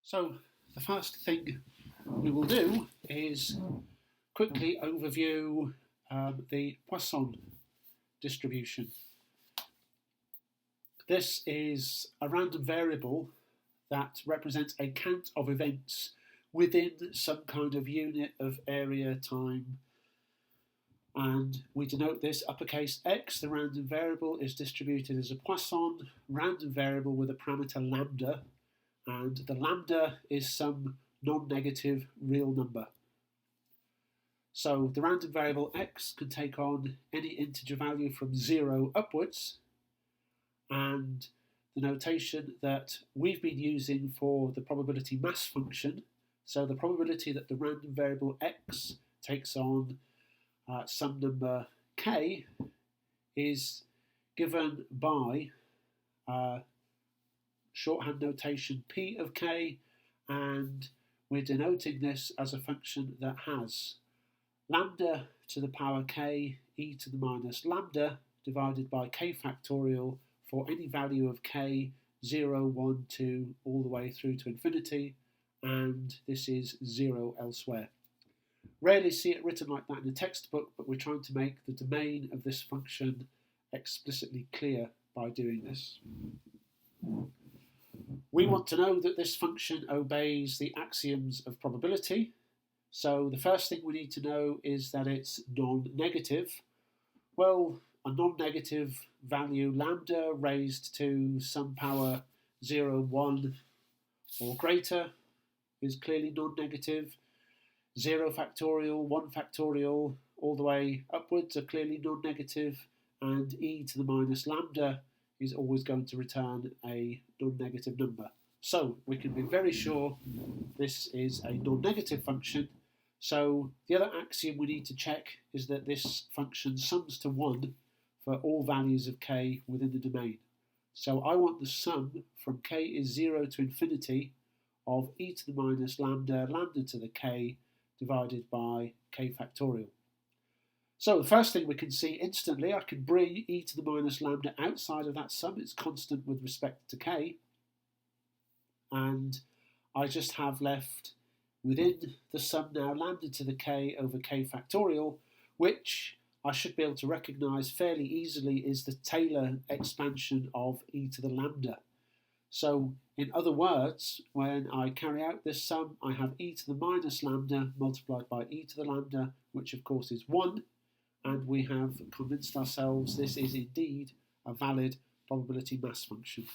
So the first thing we will do is quickly overview the Poisson distribution. This is a random variable that represents a count of events within some kind of unit of area time, and we denote this uppercase X. The random variable is distributed as a Poisson random variable with a parameter lambda, and the lambda is some non-negative real number. So the random variable X can take on any integer value from 0 upwards, and the notation that we've been using for the probability mass function, so the probability that the random variable X takes on some number k, is given by shorthand notation p of k, and we're denoting this as a function that has lambda to the power k e to the minus lambda divided by k factorial for any value of k, 0, 1, 2, all the way through to infinity, and this is 0 elsewhere. Rarely see it written like that in a textbook, but we're trying to make the domain of this function explicitly clear by doing this. We want to know that this function obeys the axioms of probability. So the first thing we need to know is that it's non-negative. Well, a non-negative value lambda raised to some power 0, 1 or greater is clearly non-negative. 0 factorial, 1 factorial, all the way upwards are clearly non-negative, and e to the minus lambda is always going to return a non-negative number. So we can be very sure this is a non-negative function. So the other axiom we need to check is that this function sums to 1 for all values of k within the domain. So I want the sum from k is 0 to infinity of e to the minus lambda, lambda to the k, divided by k factorial. So the first thing we can see instantly, I can bring e to the minus lambda outside of that sum. It's constant with respect to k. And I just have left within the sum now lambda to the k over k factorial, which I should be able to recognise fairly easily is the Taylor expansion of e to the lambda. So in other words, when I carry out this sum, I have e to the minus lambda multiplied by e to the lambda, which of course is 1, and we have convinced ourselves this is indeed a valid probability mass function.